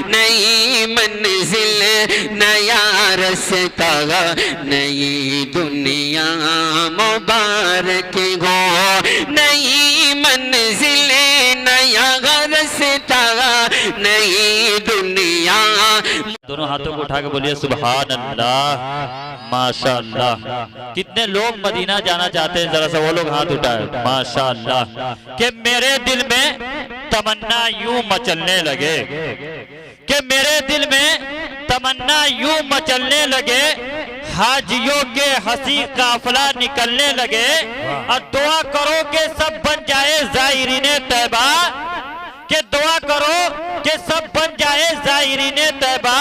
नई मंजिल नया रास्ता, नई दुनिया मुबारक हो। नई मंजिल नया रास्ता, नई दुनिया। दोनों हाथों को उठा के बोलिए सुभान अल्लाह, माशाअल्लाह। कितने लोग मदीना जाना चाहते हैं, जरा सा वो लोग हाथ उठाए माशाअल्लाह। कि मेरे दिल में तमन्ना यूं मचलने लगे, कि मेरे दिल में तमन्ना यूं मचलने लगे, हाजियों के हंसी काफिला निकलने लगे। और दुआ करो कि सब बन जाए ज़ायरीने तैबा, कि दुआ करो कि सब बन जाए ज़ायरीने तैबा।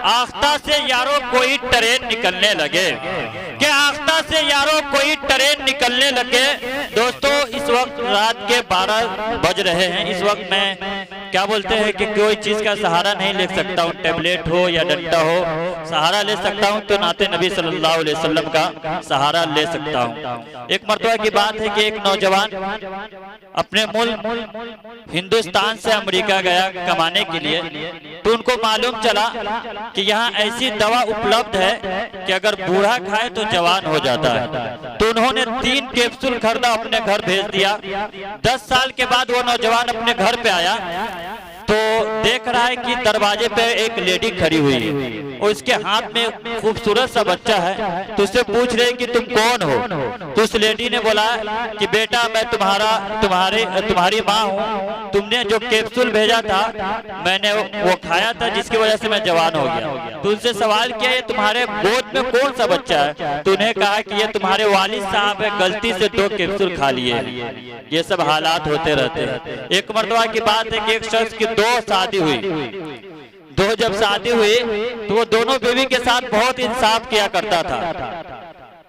आख्ता से यारो कोई ट्रेन निकलने लगे, कि आख्ता से यारो कोई ट्रेन निकलने लगे। दोस्तों इस वक्त रात के 12 बज रहे हैं। इस वक्त मैं क्या बोलते हैं कि कोई चीज का सहारा नहीं ले सकता हूँ, टेबलेट हो या डंडा हो, सहारा ले सकता हूँ तो नाते नबी सल्लल्लाहु अलैहि वसल्लम का सहारा ले सकता हूँ। एक मर्तबा की बात है कि एक नौजवान अपने मुल्क हिंदुस्तान से अमेरिका गया कमाने के लिए। तो उनको मालूम चला कि यहाँ ऐसी दवा उपलब्ध है कि अगर बूढ़ा खाए तो जवान हो जाता है। तो उन्होंने 3 कैप्सूल खरीदा, अपने घर भेज दिया। 10 साल के बाद वो नौजवान अपने घर पे आया तो देख रहा है कि दरवाजे पे एक लेडी खड़ी हुई है और उसके हाथ में खूबसूरत सा बच्चा है। तो उससे पूछ रहे कि तुम कौन हो? तो उस लेडी ने बोला कि बेटा मैं तुम्हारी माँ हूँ, तुमने जो कैप्सूल भेजा था मैंने वो खाया था जिसकी वजह से मैं जवान हो गया। तो उनसे सवाल किया ये तुम्हारे गोद में कौन सा बच्चा है? तो उन्हें कहा कि ये तुम्हारे वालिद साहब है, गलती से 2 कैप्सूल खा लिए। ये सब हालात होते रहते हैं। एक मर्तबा की बात है कि एक शख्स की 2 शादी हुई। 2 जब शादी हुई तो वो दोनों बीवी के साथ बहुत इंसाफ किया करता था।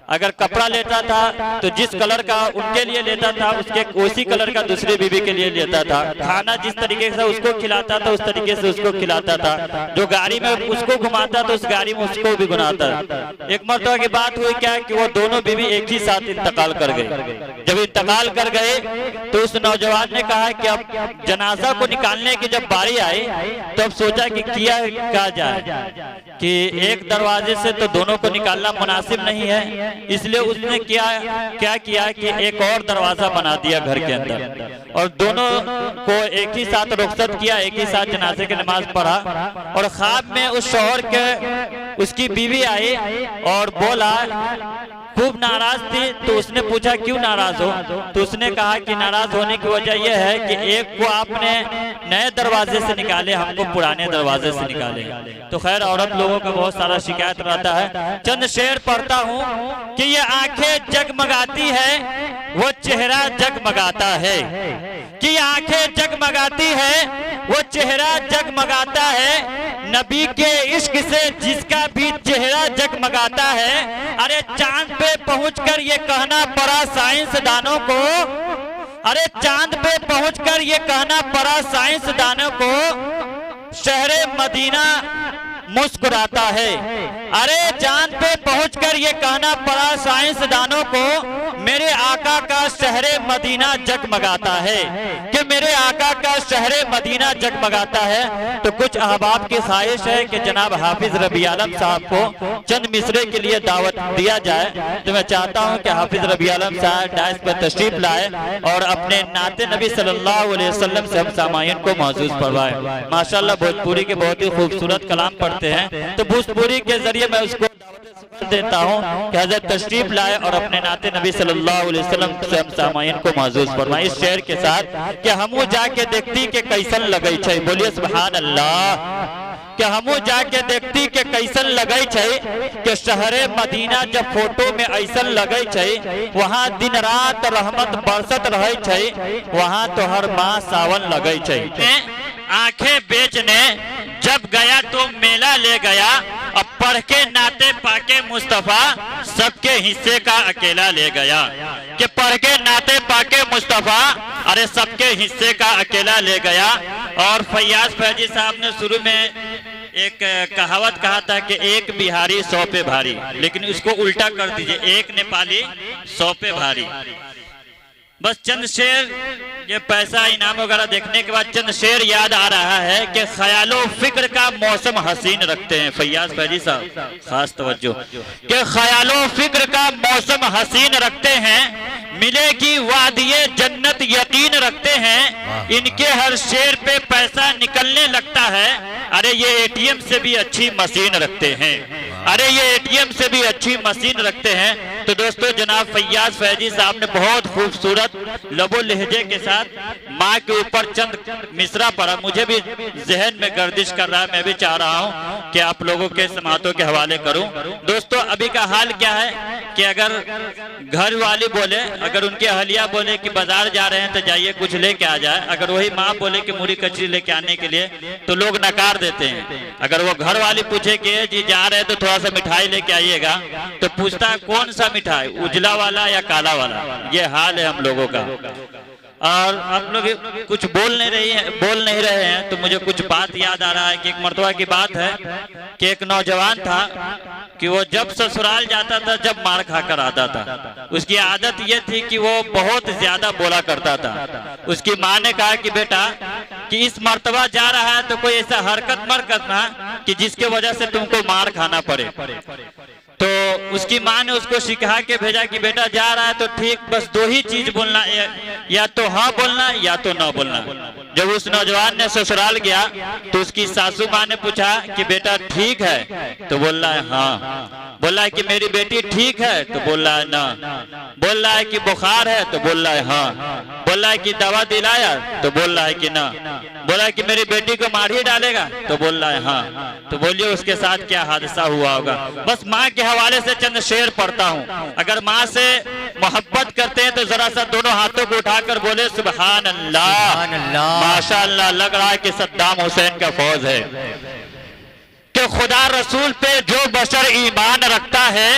अगर कपड़ा लेता था तो जिस कलर का उनके लिए लेता था उसके उसी कलर का दूसरी बीवी के लिए लेता था। खाना जिस तरीके से उसको खिलाता था उस तरीके से उसको खिलाता था। जो गाड़ी में उसको घुमाता था उस गाड़ी में उसको भी घुमाता था। एक मर्तबा की बात हुई क्या कि वो दोनों बीवी एक ही साथ इंतकाल कर गए। जब इंतकाल कर गए तो उस नौजवान ने कहा कि अब जनाजा को निकालने की जब बारी आई तो अब सोचा कि किया क्या जाए, कि एक दरवाजे से तो दोनों को निकालना मुनासिब नहीं है। इसलिए उसने क्या किया कि एक और दरवाजा बना दिया घर के अंदर और दोनों को एक ही साथ रुखसत किया, एक ही साथ जनाजे की नमाज पढ़ा। और ख्वाब में उस शौहर के उसकी बीवी आई और बोला, खूब नाराज थी। तो उसने पूछा क्यों नाराज हो? तो उसने कहा कि नाराज होने की वजह यह है कि एक को आपने नए दरवाजे से निकाले, हमको पुराने दरवाजे से निकाले। तो खैर औरत लोगों का बहुत सारा शिकायत रहता है। चंद शेर पढ़ता हूँ कि ये आंखें जगमगाती है वो चेहरा जगमगाता है, कि आंखें जगमगाती है वो चेहरा जगमगाता है। नबी के इश्क से जिसका भी चेहरा जगमगाता है। अरे चांद पे पहुंचकर ये कहना पड़ा साइंसदानों को, अरे चांद पे पहुंचकर ये कहना पड़ा साइंसदानों को, शहरे मदीना मुस्कुराता है। अरे चांद पे पहुंचकर ये कहना पड़ा साइंसदानों को, मेरे आका का शहरे मदीना जगमगाता है, कि मेरे आका का शहरे मदीना जगमगाता है। तो कुछ अहबाब की ख्वाहिश है कि जनाब हाफिज रबी आलम साहब को चंद मिसरे के लिए दावत दिया जाए। तो मैं चाहता हूं कि हाफिज रबी आलम साहब डायस पर तशरीफ लाए और अपने नाते नबी सल्लल्लाहु अलैहि वसल्लम से हम सामाईन को महसूस फरमाए। माशाअल्लाह भोजपुरी के बहुत ही खूबसूरत कलाम पढ़ते हैं। तो भोजपुरी के जरिए मैं उसको देता हूँ कि हज़रत तशरीफ लाए और अपने नाते नबी सल्लल्लाहु अलैहि वसल्लम से हम सामाईन को महसूस फरमाए इस शेर के साथ कि हमू जाके देखती के कैसन लगई छै। बोलिए सुभान अल्लाह। कि हमू जाके देखती के कैसन लगई छै, कि शहरे मदीना जब फोटो में ऐसन लगई छै, वहाँ दिन रात रहमत बरसत रहे छै, वहाँ तो हर माह सावन लगई छै। आंखें बेचने जब गया तो मेला ले गया, अब पढ़ के नाते पाके मुस्तफा सबके हिस्से का अकेला ले गया। कि पढ़ के नाते पाके मुस्तफा अरे सबके हिस्से का अकेला ले गया। और फैयाज फैजी साहब ने शुरू में एक कहावत कहा था कि एक बिहारी 100 पे भारी, लेकिन इसको उल्टा कर दीजिए, एक नेपाली 100 पे भारी। बस चंद शेर, ये पैसा इनाम वगैरह देखने के बाद चंद शेर याद आ रहा है कि ख्यालो फिक्र का मौसम हसीन रखते हैं। फैयाज फैजी साहब खास तवज्जो कि ख्यालो फिक्र का मौसम हसीन रखते हैं, मिलेगी वादिये जन्नत यकीन रखते हैं, इनके हर शेर पे पैसा निकलने लगता है। अरे ये एटीएम से भी अच्छी मशीन रखते हैं, अरे ये एटीएम से भी अच्छी मशीन रखते हैं। तो दोस्तों जनाब फैयाज फैजी साहब ने बहुत खूबसूरत लबो लहजे के साथ माँ के ऊपर चंद मिसरा पढ़ा। मुझे भी जहन में गर्दिश कर रहा है, मैं भी चाह रहा हूँ कि आप लोगों के समातों के हवाले करूँ। दोस्तों अभी का हाल क्या है कि अगर घर वाली बोले, अगर उनके अहलिया बोले कि बाजार जा रहे हैं तो जाइए कुछ लेके आ जाए, अगर वही माँ बोले कि मूरी कचरी लेके आने के लिए, तो लोग नकार देते हैं। अगर वो घर वाली पूछे कि जी जा रहे हैं तो थोड़ा सा मिठाई लेके आइएगा, तो पूछता है कौन सा मिठाई, उजला वाला या काला वाला। ये हाल है हम लोगों का। और आप लोग कुछ बोल नहीं रहे हैं तो मुझे कुछ बात याद आ रहा है कि एक मर्तबा की बात है कि एक नौजवान था कि वो जब ससुराल जाता था जब मार खाकर आता था। उसकी आदत ये थी कि वो बहुत ज्यादा बोला करता था। उसकी माँ ने कहा कि बेटा कि इस मर्तबा जा रहा है तो कोई ऐसा हरकत मत करना कि जिसके वजह से तुमको मार खाना पड़े। तो उसकी माँ ने उसको सिखा के भेजा कि बेटा जा रहा है तो ठीक, बस दो ही चीज बोलना, या तो हाँ बोलना या तो ना बोलना। जब उस नौजवान ने ससुराल गया तो उसकी सासू माँ ने पूछा कि बेटा ठीक है, तो बोल रहा है हाँ। बोल रहा है कि मेरी बेटी ठीक है, तो बोल रहा है ना। बोल रहा है कि बुखार है, तो बोल रहा है हाँ। बोल रहा है कि दवा दिलाया, तो बोल रहा है कि ना। बोल रहा है कि मेरी बेटी को मार ही डालेगा, तो बोल रहा है हाँ। तो बोलिए उसके साथ क्या हादसा हुआ होगा। बस माँ के हवाले से चंद शेर पढ़ता हूँ। अगर माँ से मोहब्बत करते हैं तो जरा सा दोनों हाथों को उठाकर बोले सुभान अल्लाह, माशाअल्लाह। लग रहा है कि सद्दाम हुसैन का फौज है कि खुदा रसूल पे जो बशर ईमान रखता है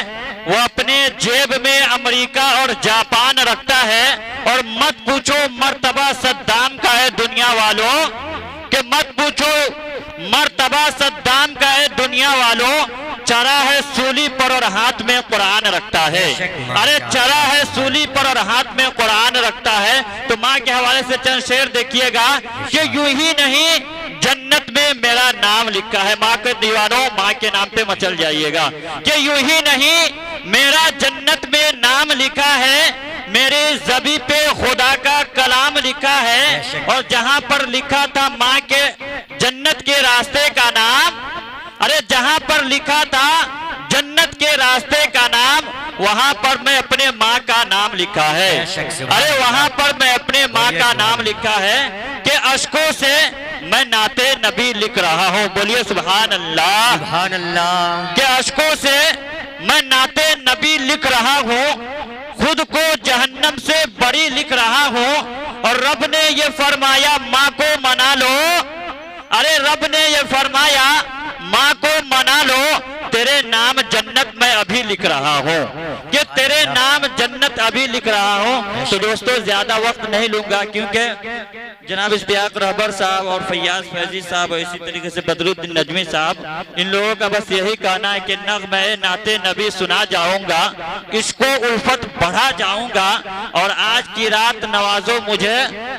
वो अपने जेब में अमेरिका और जापान रखता है। और मत पूछो मर्तबा सद्दाम का है दुनिया वालों, कि मत पूछो मर्तबा सद्दाम का है दुनिया वालों। चरा है सूली पर और हाथ में कुरान रखता है। अरे चरा है सूली पर और हाथ में कुरान रखता है। तो माँ के हवाले से चंद शेर देखिएगा कि यूं ही नहीं जन्नत में मेरा नाम लिखा है। माँ के दीवानों माँ के नाम पे मचल जाइएगा कि यूं ही नहीं मेरा जन्नत में नाम लिखा है, मेरे जबी पे खुदा का कलाम लिखा है। और जहाँ पर लिखा था माँ के जन्नत के रास्ते का नाम, अरे जहाँ पर लिखा था जन्नत के रास्ते का नाम, वहाँ पर मैं अपने माँ का नाम लिखा है। अरे वहाँ पर मैं अपने माँ का नाम लिखा है कि अश्कों से मैं नाते नबी लिख रहा हूँ। बोलिए सुभान अल्लाह, सुभान अल्लाह। कि अश्कों से मैं नाते नबी लिख रहा हूँ, खुद को जहन्नम से बड़ी लिख रहा हूँ। और रब ने ये फरमाया माँ को मना लो, अरे रब ने ये फरमाया माँ को मना लो, तेरे नाम जन्नत में अभी लिख रहा हूँ, कि तेरे नाम जन्नत अभी लिख रहा हूँ। तो दोस्तों ज्यादा वक्त नहीं लूंगा क्योंकि जनाब इश्तियाक रहबर साहब और फैयाज फैजी साहब, इसी तरीके से बदरुद्दीन नजमी साहब, इन लोगों का बस यही कहना है कि नग़्मे नाते नबी सुना जाऊंगा, इसको उल्फत बढ़ा जाऊंगा। और आज की रात नवाजो मुझे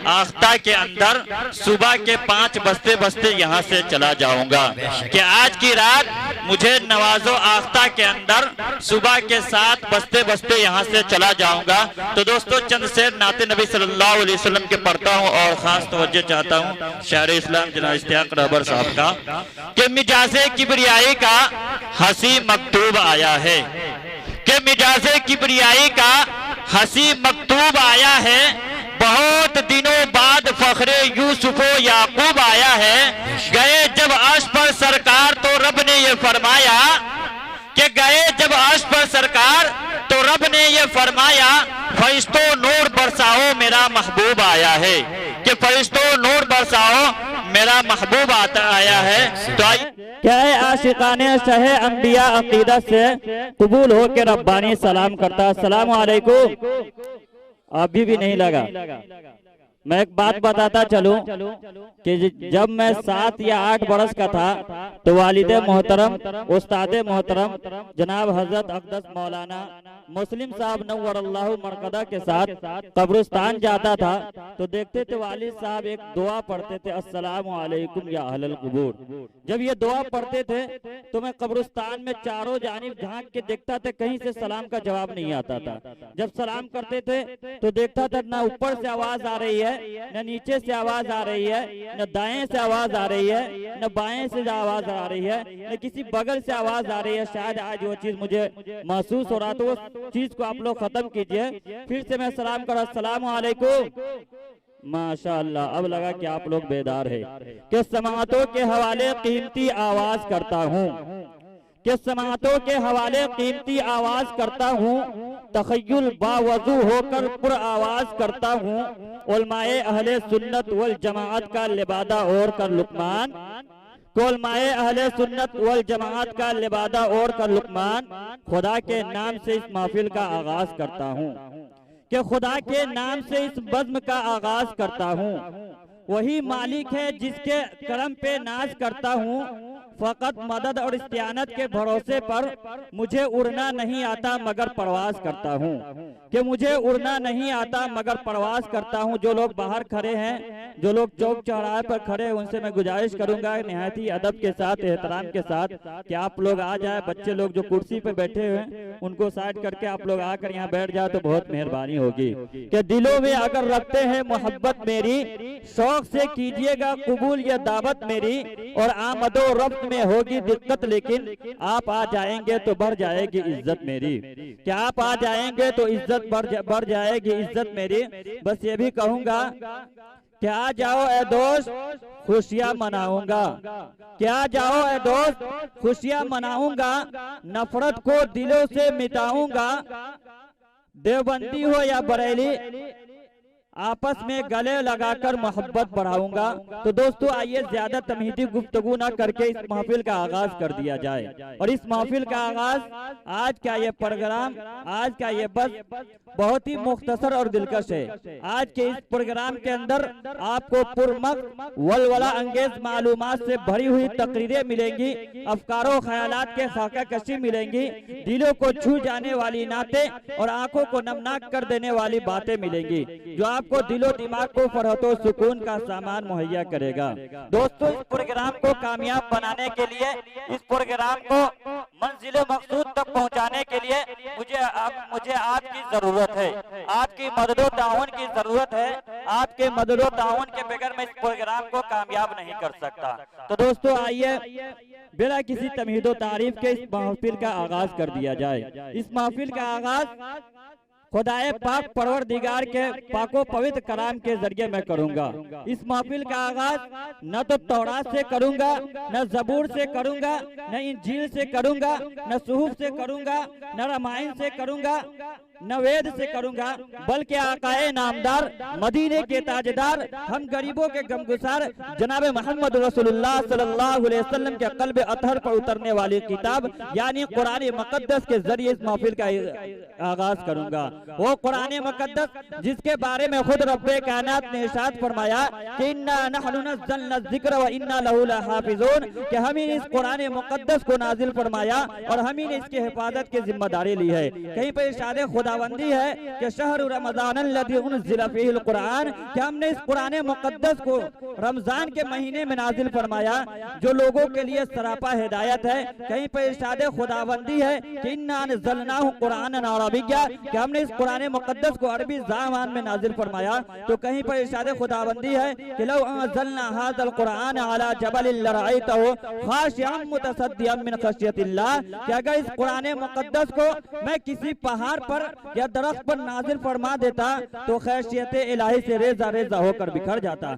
आख्ता के अंदर, सुबह के 5 बजते बजते यहाँ से चला जाऊंगा। कि आज की रात मुझे नवाजो आख्ता के अंदर, सुबह के 7 बजते बजते यहाँ से चला जाऊंगा। तो दोस्तों चंद शेर नाते नबी सल्लल्लाहु अलैहि वसल्लम के पढ़ता हूँ और खास तवज्जो चाहता हूँ शायर इस्लाम जनाब इश्तियाक रहबर साहब का कि मिजाजे किबरियाई का हंसी मकतूब आया है, कि मिजाजे किबरियाई का हंसी मकतूब आया है। बहुत दिनों बाद फखरे यूसुफो याकूब आया है। गए जब अर्श पर सरकार तो रब ने ये फरमाया, कि गए जब अर्श पर सरकार तो रब ने ये फरमाया, फरिश्तों नूर बरसाओ मेरा महबूब आया है। कि फरिश्तों नूर बरसाओ मेरा महबूब आया है। तो क्या है आशिकाने शहे अंबिया अकीदत से कबूल हो के रब्बानी सलाम करता। अस्सलाम वालेकुम। अभी भी नहीं लगा। मैं एक बात बताता चलूं कि जब मैं 7 या 8 बरस का था तो वालिदे मोहतरम, उस्तादे मोहतरम जनाब हजरत अक़दस मौलाना मुस्लिम साहब नव्वरल्लाहु मरकदा के साथ कब्रिस्तान जाता था तो देखते थे वालिद साहब एक दुआ पढ़ते थे, अस्सलामु अलैकुम या अहलल कुबूर। जब ये दुआ पढ़ते थे तो मैं कब्रिस्तान में चारों जानिब झांक के देखता था, कहीं से सलाम का जवाब नहीं आता था। जब सलाम करते थे तो देखता था ना ऊपर से आवाज आ रही है, न नीचे से आवाज आ रही है, न दाएं से आवाज आ रही है, न बाएं से आवाज आ रही है, न किसी बगल से आवाज आ रही है। शायद आज वो चीज मुझे महसूस हो रहा, तो उस चीज को आप लोग खत्म कीजिए। फिर से मैं सलाम कर अस्सलामु अलैकुम। माशाअल्लाह, अब लगा कि आप लोग बेदार है। कि समातों के हवाले कीमती आवाज करता हूँ, कि समातों के हवाले कीमती आवाज करता हूँ, तखय्युल बावजू होकर पुर आवाज करता हूँ। उलमाए अहले सुन्नत वल जमाअत का लिबादा और कर लुकमान, उलमाए अहले सुन्नत वल जमाअत का लिबादा और कर लुकमान। खुदा के नाम से इस महफिल का आगाज करता हूँ, कि खुदा के नाम से इस बज़्म का आगाज करता हूँ। वही मालिक है जिसके करम पे नाज करता हूँ। फकत मदद और इस्तियानत के भरोसे पर मुझे उड़ना नहीं आता मगर परवाज करता हूँ, कि मुझे उड़ना नहीं आता मगर परवाज करता हूँ। जो लोग बाहर खड़े हैं, जो लोग चौक चौराहे पर खड़े हैं, उनसे मैं गुजारिश करूंगा निहायत ही अदब के साथ, एहतराम के साथ कि आप लोग आ जाए। बच्चे लोग जो कुर्सी पे बैठे हुए हैं उनको साइड करके आप लोग आकर यहाँ बैठ जाए तो बहुत मेहरबानी होगी। कि दिलों में अगर रखते हैं मोहब्बत मेरी, शौक से कीजिएगा कबूल ये दावत मेरी। और आमदो रफ्त में होगी दिक्कत लेकिन आप आ जाएंगे तो बढ़ जाएगी इज्जत मेरी। क्या आप आ जाएंगे तो इज्जत बढ़ जाएगी इज्जत मेरी। बस ये भी कहूंगा कि आ जाओ ए दोस्त खुशियां मनाऊंगा, क्या जाओ ए दोस्त खुशियां मनाऊंगा। नफरत को दिलों से मिटाऊंगा, देवबंदी हो या बरेली आपस में गले लगाकर मोहब्बत बढ़ाऊंगा। तो दोस्तों आइए ज्यादा तमहीदी गुफ्तगू ना करके इस महफिल का आगाज कर दिया जाए। और इस महफिल का आगाज, आज का ये प्रोग्राम, आज का ये बस बहुत ही मुख्तसर और दिलकश है। आज के इस प्रोग्राम के अंदर आपको पुरमक वलवला अंगेज मालूमात से भरी हुई तकरीरें मिलेंगी, अफकारों ख्यालात के खाका कशी मिलेंगी, दिलों को छू जाने वाली नाते और आंखों को नमनाक कर देने वाली बातें मिलेंगी, जो आपको दिलो दिमाग को फरहतो सुकून का सामान मुहैया करेगा। दोस्तों इस प्रोग्राम को कामयाब बनाने के लिए, इस प्रोग्राम को मंजिल मकसूद तक पहुंचाने के लिए मुझे आपकी जरूरत है, आपकी मदद व ताउन की जरूरत है। आपके मदद व ताउन के बगैर मैं इस प्रोग्राम को कामयाब नहीं कर सकता। तो दोस्तों आइए बिना किसी तमहीद व तारीफ के इस महफिल का आगाज कर दिया जाए। इस महफिल का आगाज खुदाए पाक परवरदिगार के पाको पवित्र कलाम के जरिए मैं करूंगा। इस महफिल का आगाज न तो तौरात से करूंगा, न जबूर से करूंगा, न इंजील से करूंगा, न सुहूफ से करूंगा, न रामायण से करूंगा, न वेद से करूंगा, बल्कि आकाए नामदार मदीने के ताजदार हम गरीबों के गमगुसार जनाब मोहम्मद रसूलुल्लाह सल्लल्लाहु अलैहि वसल्लम के कल्ब अतहर पर उतरने वाली किताब यानी कुरान मुकद्दस के जरिए इस महफिल का आगाज करूंगा। वो कुरान मुकद्दस जिसके बारे में खुद रब्बे कायनात ने इरशाद फरमाया कि इन्ना नहनु नज़्ज़लना ज़िक्र व इन्ना लहु लहाफ़िज़ून, कि हम ही इस कुरान मुकद्दस को नाजिल फरमाया और हम ही ने इसकी हिफाजत की जिम्मेदारी ली है। कहीं पर इरशाद खुदाबंदी है कि शहर रमज़ान अल्लज़ी उनज़िला फ़ीहिल कुरान, कि हमने इस कुरान मुकद्दस को रमजान के महीने में नाजिल फरमाया जो लोगों के लिए सरापा हिदायत है। कहीं पर इरशाद खुदाबंदी है कि इन्ना नज़्ज़लनाहु कुरानन अरबिय्या, कि हमने इस कुरान मुकद्दस को अरबी ज़बान में नाजिल फरमाया। तो कहीं पर इरशाद खुदाबंदी है कि लौ अंज़लना हाज़ल कुरान अला जबलिन लरअयतहु खाशिअन मुतसद्दिअन मिन खशियतिल्लाह, कि अगर इस कुरान मुकद्दस को मैं किसी पहाड़ पर या दरख्त पर नाजिल फरमा देता तो खैशियत इलाही से रेजा रेजा होकर बिखर जाता।